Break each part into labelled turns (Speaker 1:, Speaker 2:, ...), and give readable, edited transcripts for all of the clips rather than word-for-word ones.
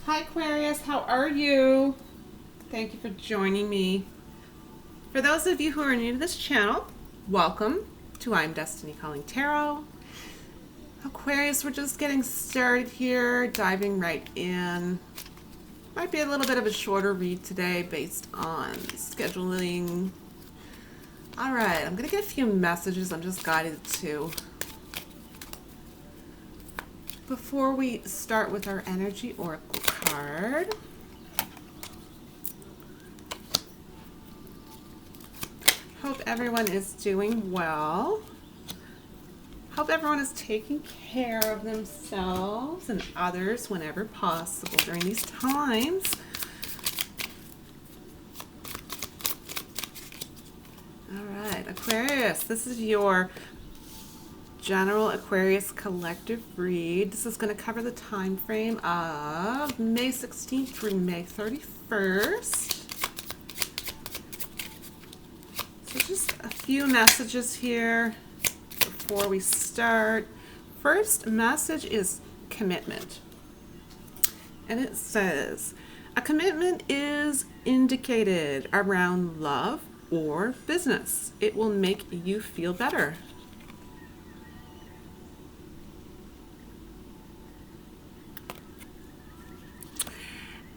Speaker 1: Hi Aquarius, how are you? Thank you for joining me. For those of you who are new to this channel, welcome to I'm Destiny Calling Tarot. Aquarius, we're just getting started here, diving right in. Might be a little bit of a shorter read today based on scheduling. All right, I'm gonna get a few messages I'm just guided to. Before we start with our energy oracle card, hope everyone is doing well. Hope everyone is taking care of themselves and others whenever possible during these times. All right, Aquarius, this is your general Aquarius collective read. This is going to cover the time frame of May 16th through May 31st. So just a few messages here before we start. First message is commitment. And it says, a commitment is indicated around love or business. It will make you feel better.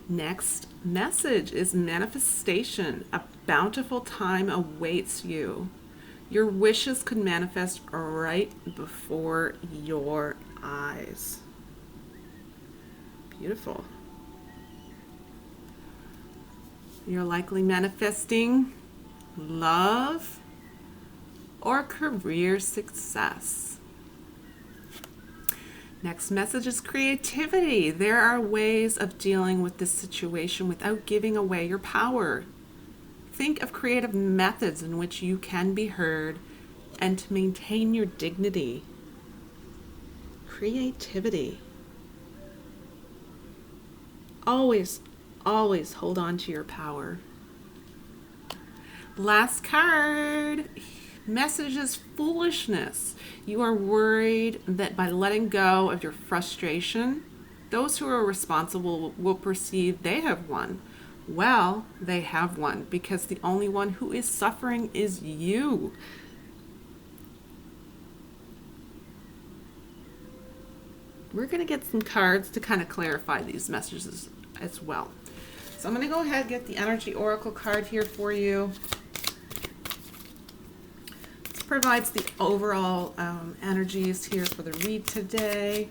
Speaker 1: Next message is manifestation. A bountiful time awaits you. Your wishes could manifest right before your eyes. Beautiful. You're likely manifesting love or career success. Next message is creativity. There are ways of dealing with this situation without giving away your power. Think of creative methods in which you can be heard and to maintain your dignity. Creativity. Always, always hold on to your power. Last card. Message is foolishness. You are worried that by letting go of your frustration, those who are responsible will perceive they have won. Well, they have won because the only one who is suffering is you. We're going to get some cards to kind of clarify these messages as well. So I'm going to go ahead and get the energy oracle card here for you. Provides the overall energies here for the read today.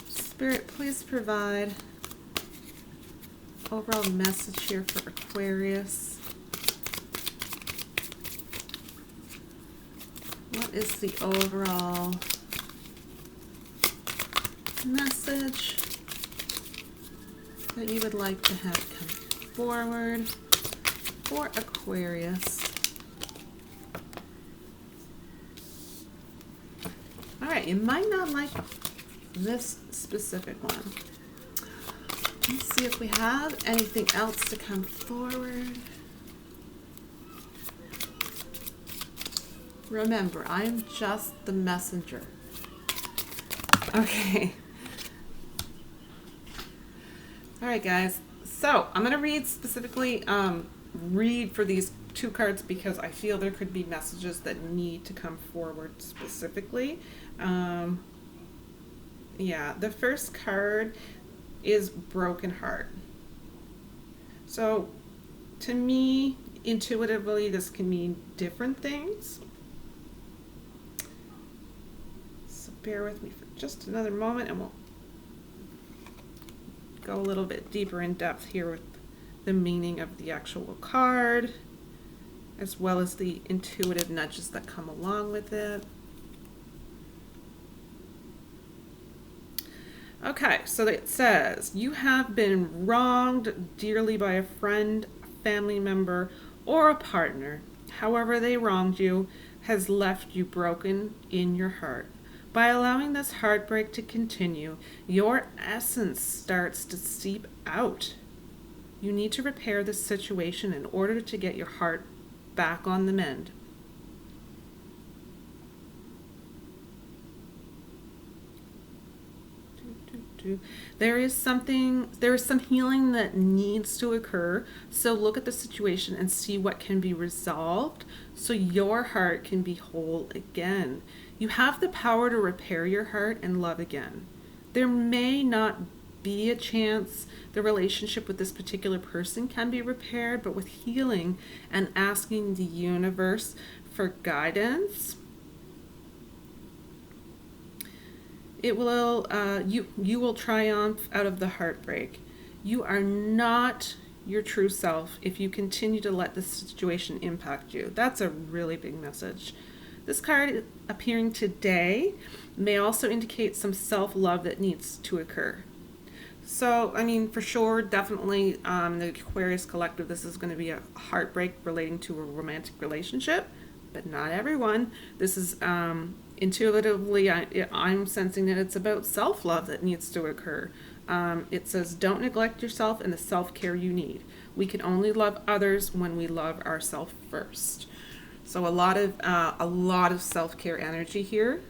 Speaker 1: Spirit, please provide overall message here for Aquarius. What is the overall message that you would like to have come forward for Aquarius? All right, you might not like this specific one. Let's see if we have anything else to come forward. Remember, I am just the messenger. Okay. All right, guys. So I'm going to read specifically read for these two cards because I feel there could be messages that need to come forward specifically. Yeah, the first card is broken heart. So to me, intuitively, this can mean different things. So bear with me for just another moment and we'll go a little bit deeper in depth here with the meaning of the actual card, as well as the intuitive nudges that come along with it. Okay, so it says, you have been wronged dearly by a friend, family member, or a partner. However they wronged you has left you broken in your heart. By allowing this heartbreak to continue, your essence starts to seep out. You need to repair this situation in order to get your heart back on the mend. There is some healing that needs to occur. So look at the situation and see what can be resolved so your heart can be whole again. You have the power to repair your heart and love again. There may not be a chance the relationship with this particular person can be repaired, but with healing and asking the universe for guidance, it will you will triumph out of the heartbreak. You are not your true self if you continue to let this situation impact you. That's a really big message. This card appearing today may also indicate some self-love that needs to occur. So, I mean, for sure, definitely the Aquarius collective, this is going to be a heartbreak relating to a romantic relationship, but not everyone. This is intuitively, I'm sensing that it's about self-love that needs to occur. It says, don't neglect yourself and the self-care you need. We can only love others when we love ourselves first. So a lot of self-care energy here.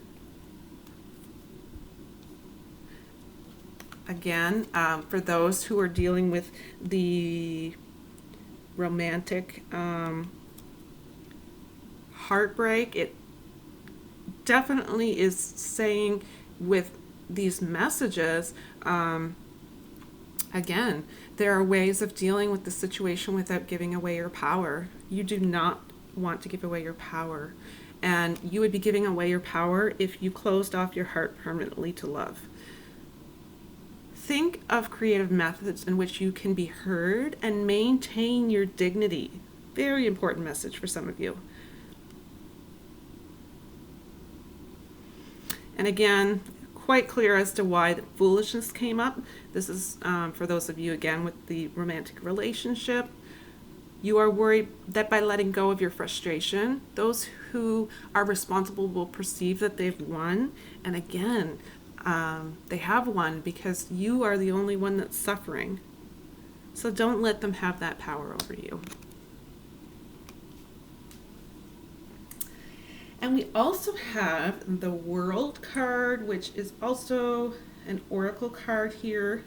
Speaker 1: Again, for those who are dealing with the romantic heartbreak, it definitely is saying with these messages, again, there are ways of dealing with the situation without giving away your power. You do not want to give away your power, and you would be giving away your power if you closed off your heart permanently to love. Think of creative methods in which you can be heard and maintain your dignity. Very important message for some of you. And again, quite clear as to why the foolishness came up. This is for those of you, again, with the romantic relationship. You are worried that by letting go of your frustration, those who are responsible will perceive that they've won. And again, they have won because you are the only one that's suffering. So don't let them have that power over you. And we also have the World card, which is also an oracle card here,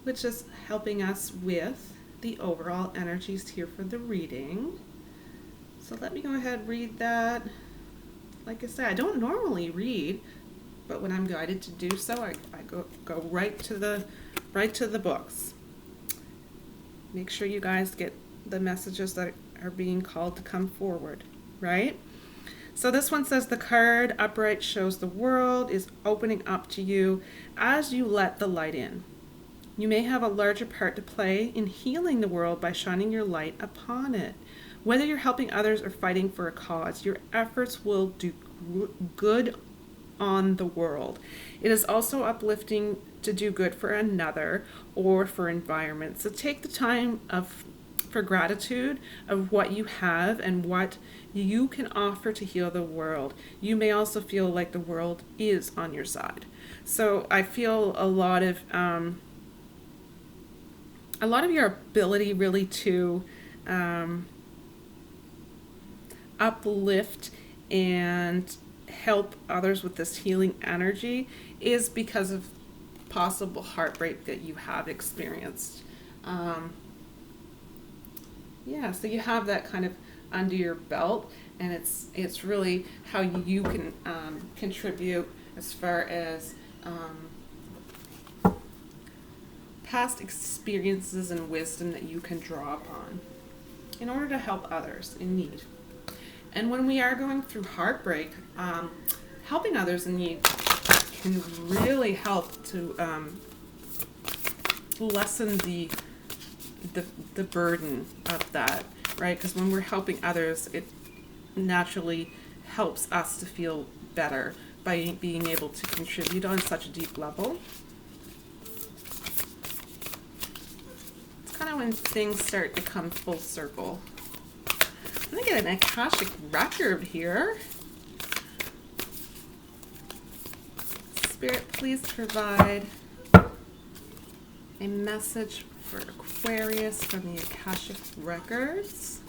Speaker 1: which is helping us with the overall energies here for the reading. So let me go ahead and read that. Like I said, I don't normally read, but when I'm guided to do so, I go right to the books. Make sure you guys get the messages that are being called to come forward, right? So this one says the card upright shows the world is opening up to you as you let the light in. You may have a larger part to play in healing the world by shining your light upon it. Whether you're helping others or fighting for a cause, your efforts will do good on the world. It is also uplifting to do good for another or for environment. So take the time for gratitude of what you have and what you can offer to heal the world. You may also feel like the world is on your side. So I feel a lot of your ability really to uplift and help others with this healing energy is because of possible heartbreak that you have experienced. So you have that kind of under your belt, and it's really how you can contribute as far as past experiences and wisdom that you can draw upon in order to help others in need. And when we are going through heartbreak, helping others in need can really help to lessen the burden of that, right? Because when we're helping others, it naturally helps us to feel better by being able to contribute on such a deep level. It's kind of when things start to come full circle. I'm going to get an Akashic record here. Spirit, please provide a message for Aquarius from the Akashic records.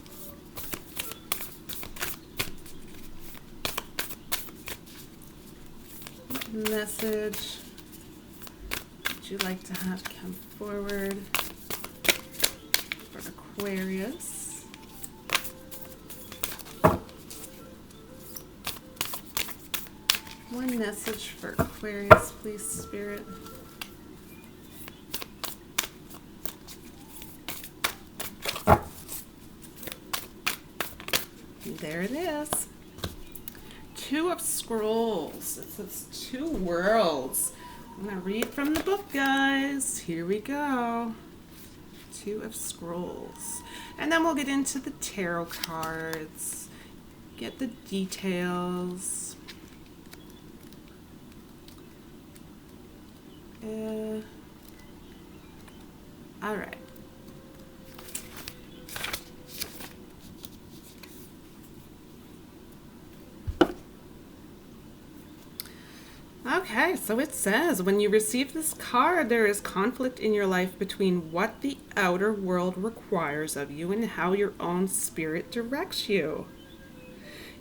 Speaker 1: What message would you like to have come forward for Aquarius? One message for Aquarius, please, Spirit. There it is. Two of Scrolls. It says two worlds. I'm going to read from the book, guys. Here we go. Two of Scrolls. And then we'll get into the tarot cards. Get the details. All right. Okay, so it says, when you receive this card, there is conflict in your life between what the outer world requires of you and how your own spirit directs you.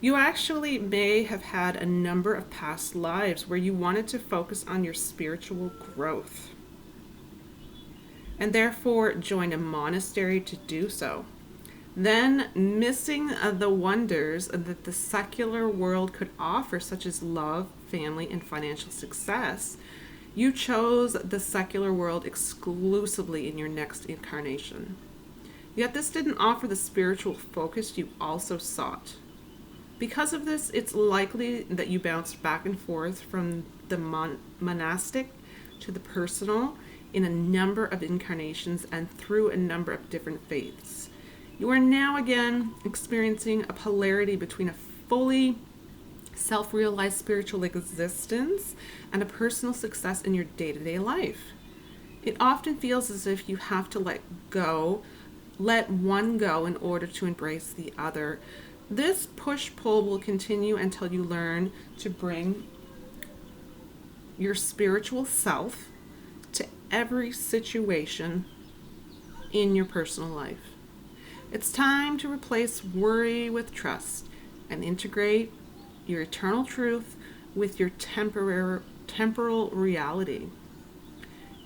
Speaker 1: You actually may have had a number of past lives where you wanted to focus on your spiritual growth, and therefore joined a monastery to do so. Then, missing the wonders that the secular world could offer, such as love, family, and financial success, you chose the secular world exclusively in your next incarnation. Yet this didn't offer the spiritual focus you also sought. Because of this, it's likely that you bounced back and forth from the monastic to the personal in a number of incarnations and through a number of different faiths. You are now again experiencing a polarity between a fully self-realized spiritual existence and a personal success in your day-to-day life. It often feels as if you have to let one go in order to embrace the other. This push-pull will continue until you learn to bring your spiritual self to every situation in your personal life. It's time to replace worry with trust and integrate your eternal truth with your temporal reality.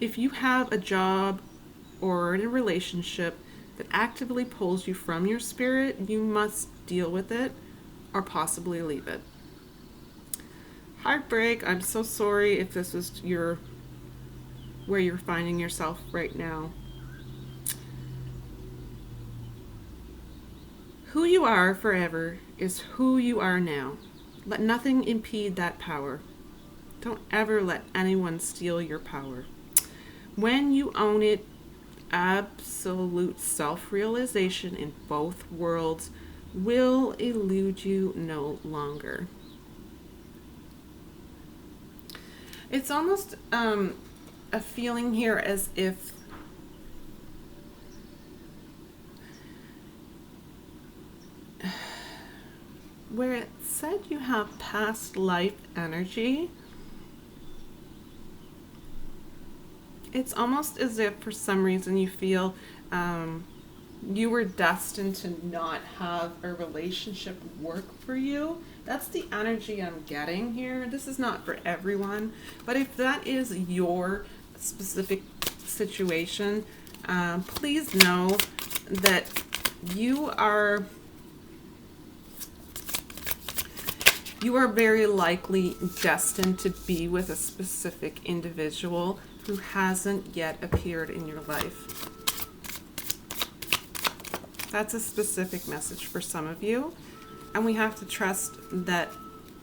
Speaker 1: If you have a job or in a relationship that actively pulls you from your spirit, you must deal with it or possibly leave it. Heartbreak, I'm so sorry if this is where you're finding yourself right now. Who you are forever is who you are now. Let nothing impede that power. Don't ever let anyone steal your power. When you own it, absolute self-realization in both worlds will elude you no longer. It's almost a feeling here as if where it said you have past life energy, it's almost as if for some reason you feel you were destined to not have a relationship work for you. That's the energy I'm getting here. This is not for everyone, but if that is your specific situation, please know that you are very likely destined to be with a specific individual who hasn't yet appeared in your life. That's a specific message for some of you, and we have to trust that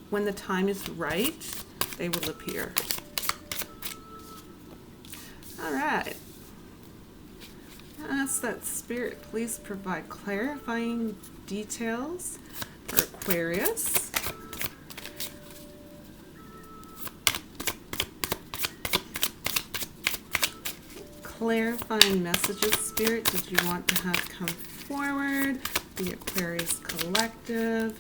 Speaker 1: when the time is right, they will appear. All right. Ask that Spirit please provide clarifying details for Aquarius. Clarifying messages, Spirit, did you want to have come forward? The Aquarius Collective.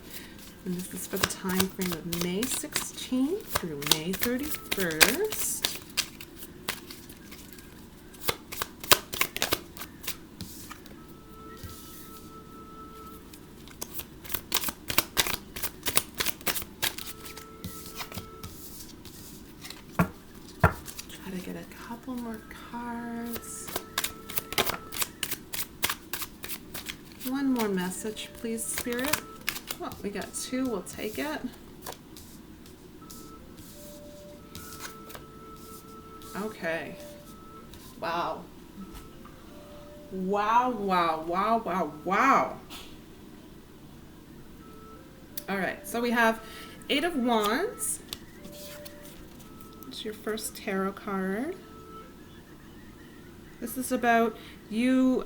Speaker 1: And this is for the time frame of May 16th through May 31st. try to get a couple more cards. One more message, please, Spirit. Oh, we got 2. We'll take it. Okay. Wow. Wow, wow, wow, wow, wow. All right, so we have 8 of Wands. It's your first tarot card. This is about you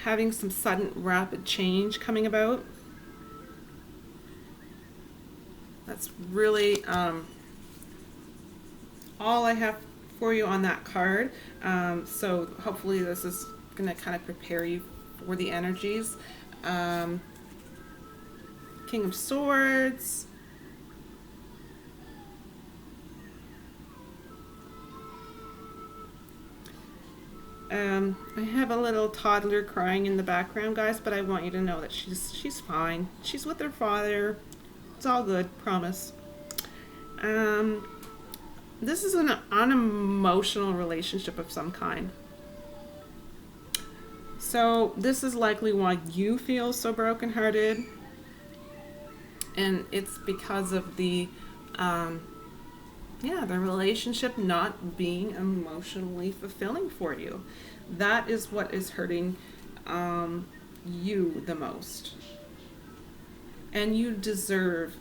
Speaker 1: having some sudden rapid change coming about. That's really all I have for you on that card. So hopefully this is going to kind of prepare you for the energies. King of Swords. I have a little toddler crying in the background, guys, but I want you to know that she's fine. She's with her father. It's all good, promise. This is an unemotional relationship of some kind. So this is likely why you feel so brokenhearted, and it's because of the the relationship not being emotionally fulfilling for you. That is what is hurting you the most. And you deserve,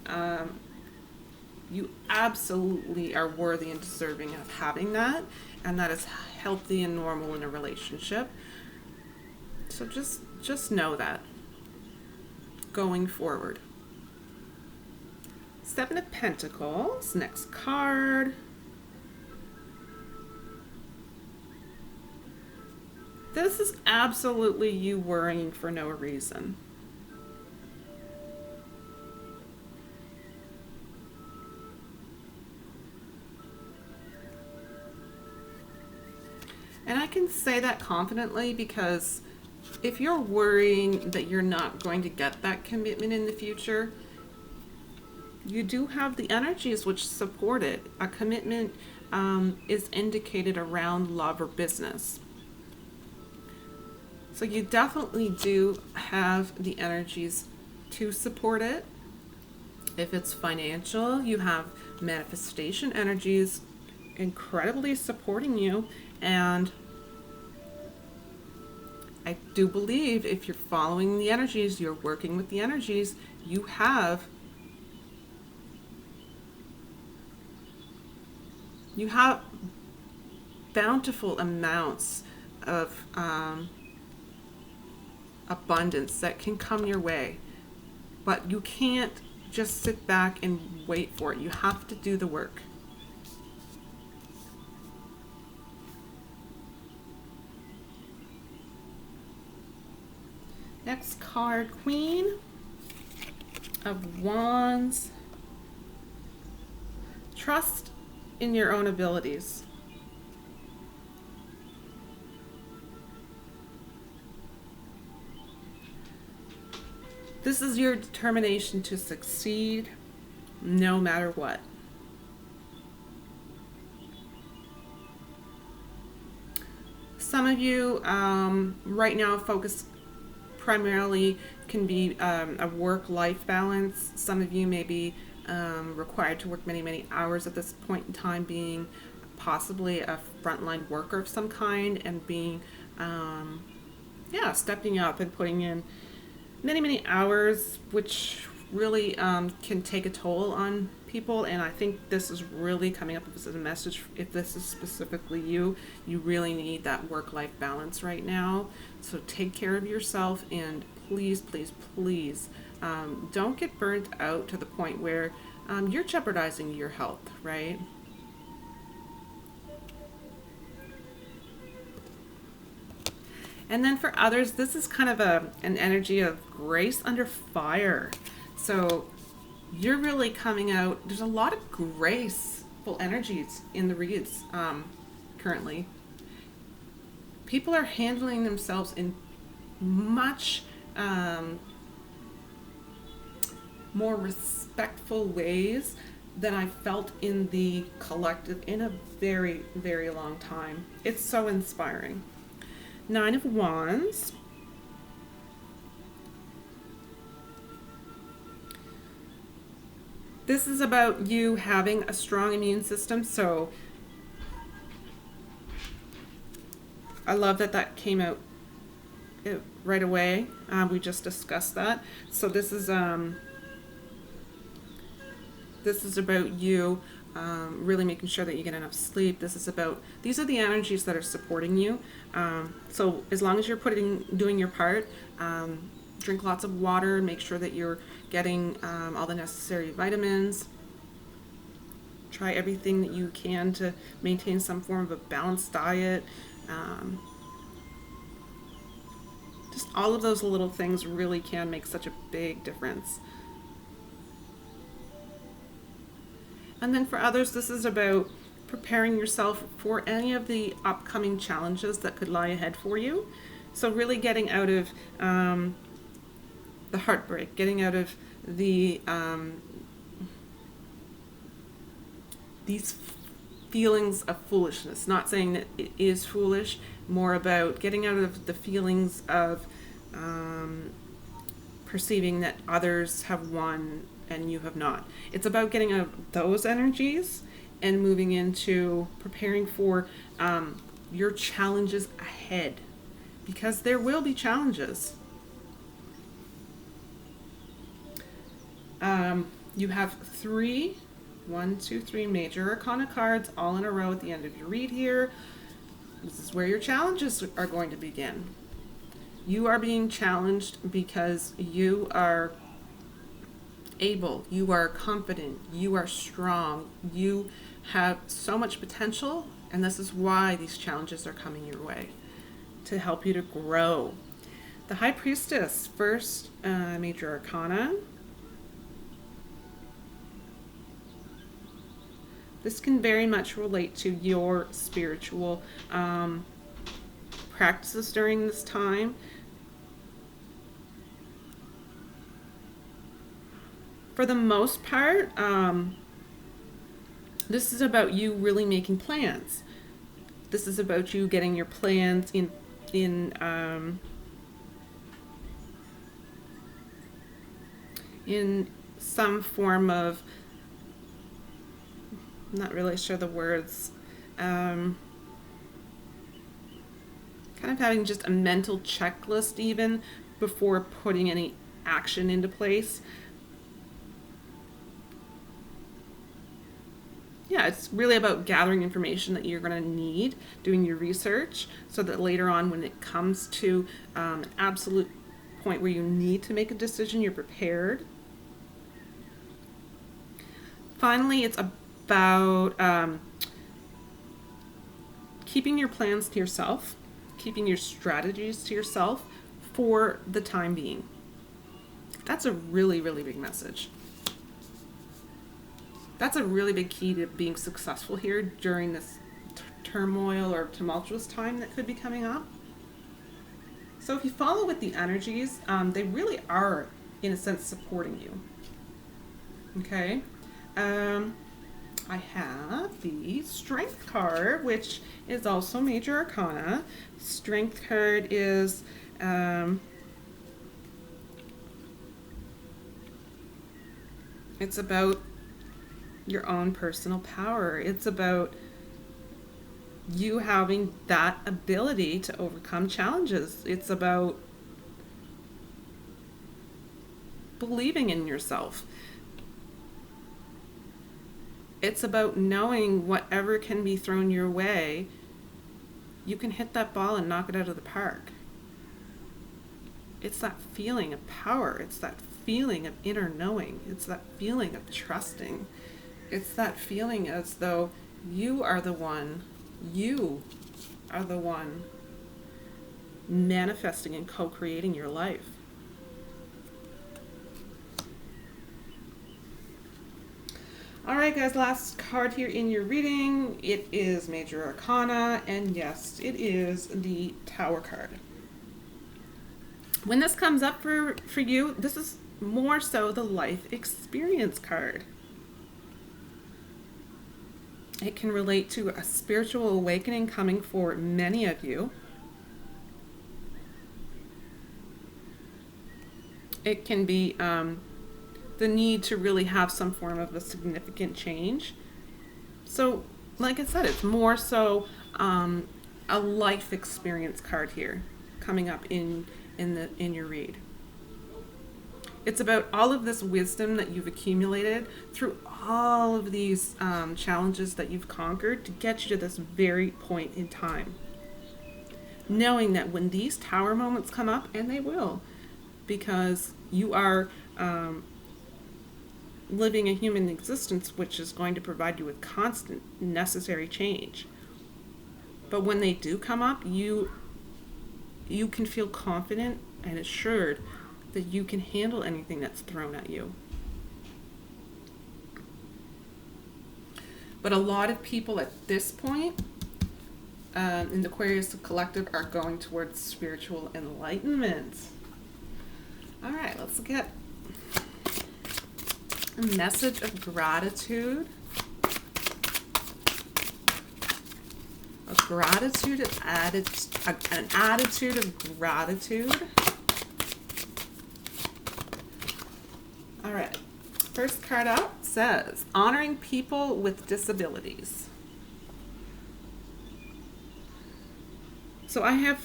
Speaker 1: you absolutely are worthy and deserving of having that, and that is healthy and normal in a relationship. So just know that going forward. 7 of Pentacles, next card. This is absolutely you worrying for no reason. And I can say that confidently because if you're worrying that you're not going to get that commitment in the future, you do have the energies which support it. A commitment is indicated around love or business. So you definitely do have the energies to support it. If it's financial, you have manifestation energies incredibly supporting you. And I do believe if you're following the energies, you're working with the energies, you have bountiful amounts of abundance that can come your way. But you can't just sit back and wait for it. You have to do the work. Next card, Queen of Wands. Trust in your own abilities. This is your determination to succeed no matter what. Some of you right now focus primarily can be a work-life balance. Some of you may be required to work many hours at this point in time, being possibly a frontline worker of some kind, and being stepping up and putting in many hours, which really can take a toll on people. And I think this is really coming up as a message. If this is specifically you really need that work-life balance right now. So take care of yourself, and please don't get burnt out to the point where you're jeopardizing your health, right? And then for others, this is kind of an energy of grace under fire. So you're really coming out. There's a lot of graceful energies in the reads currently. People are handling themselves in much more respectful ways than I felt in the collective in a very, very long time. It's so inspiring. Nine of Wands. This is about you having a strong immune system. So I love that that came out right away. We just discussed that. So this is about you really making sure that you get enough sleep. This is about, these are the energies that are supporting you. So as long as you're doing your part, drink lots of water, make sure that you're getting all the necessary vitamins. Try everything that you can to maintain some form of a balanced diet. Just all of those little things really can make such a big difference. And then for others, this is about preparing yourself for any of the upcoming challenges that could lie ahead for you. So really getting out of the heartbreak, getting out of the these feelings of foolishness. Not saying that it is foolish, more about getting out of the feelings of perceiving that others have won and you have not. It's about getting out of those energies and moving into preparing for your challenges ahead, because there will be challenges. You have three major arcana cards all in a row at the end of your read here. This is where your challenges are going to begin. You are being challenged because you are able, you are confident, you are strong, you have so much potential, and this is why these challenges are coming your way, to help you to grow. The High Priestess, first major arcana. This can very much relate to your spiritual practices during this time. For the most part, this is about you really making plans. This is about you getting your plans in some form of, I'm not really sure the words, kind of having just a mental checklist even before putting any action into place. Yeah, it's really about gathering information that you're going to need, doing your research, so that later on when it comes to an absolute point where you need to make a decision, you're prepared. Finally, it's about keeping your plans to yourself, keeping your strategies to yourself for the time being. That's a really, really big message. That's a really big key to being successful here during this turmoil or tumultuous time that could be coming up. So if you follow with the energies, they really are, in a sense, supporting you. Okay. I have the Strength card, which is also major arcana. Strength card is it's about your own personal power. It's about you having that ability to overcome challenges. It's about believing in yourself. It's about knowing whatever can be thrown your way, you can hit that ball and knock it out of the park. It's that feeling of power. It's that feeling of inner knowing. It's that feeling of trusting. It's that feeling as though you are the one manifesting and co-creating your life. All right, guys, last card here in your reading. It is Major Arcana, and yes, it is the Tower card. When this comes up for you, this is more so the life experience card. It can relate to a spiritual awakening coming for many of you. It can be the need to really have some form of a significant change. So, like I said, it's more so a life experience card here coming up in your read. It's about all of this wisdom that you've accumulated through all of these challenges that you've conquered to get you to this very point in time. Knowing that when these tower moments come up, and they will, because you are living a human existence which is going to provide you with constant necessary change. But when they do come up, you can feel confident and assured that you can handle anything that's thrown at you. But a lot of people at this point in the Aquarius collective are going towards spiritual enlightenment. All right, let's get a message of gratitude. An attitude of gratitude. All right. First card out says, honoring people with disabilities. So I have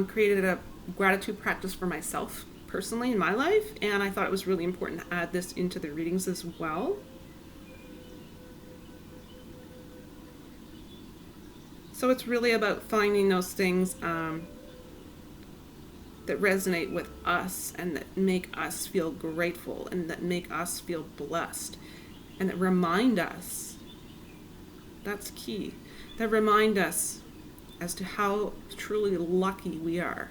Speaker 1: created a gratitude practice for myself personally in my life, and I thought it was really important to add this into the readings as well. So it's really about finding those things that resonate with us and that make us feel grateful and that make us feel blessed and that remind us, that's key, that remind us as to how truly lucky we are.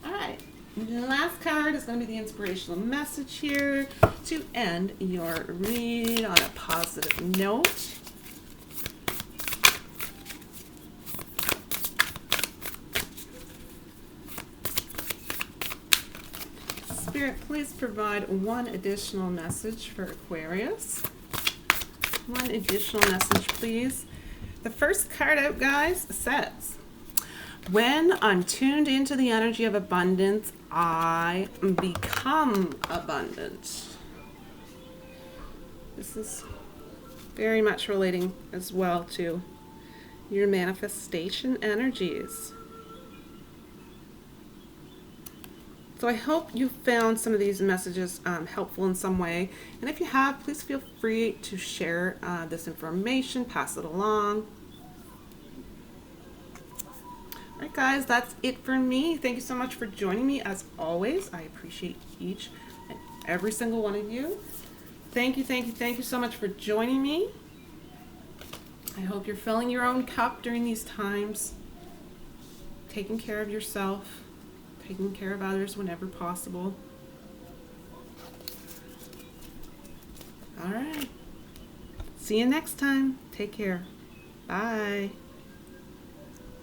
Speaker 1: All right, the last card is going to be the inspirational message here to end your read on a positive note. Spirit, please provide one additional message for Aquarius. One additional message, please. The first card out, guys, says, when I'm tuned into the energy of abundance, I become abundant. This is very much relating as well to your manifestation energies. So I hope you found some of these messages helpful in some way. And if you have, please feel free to share this information, pass it along. All right, guys, that's it for me. Thank you so much for joining me. As always, I appreciate each and every single one of you. Thank you so much for joining me. I hope you're filling your own cup during these times, taking care of yourself, taking care of others whenever possible. All right. See you next time. Take care. Bye.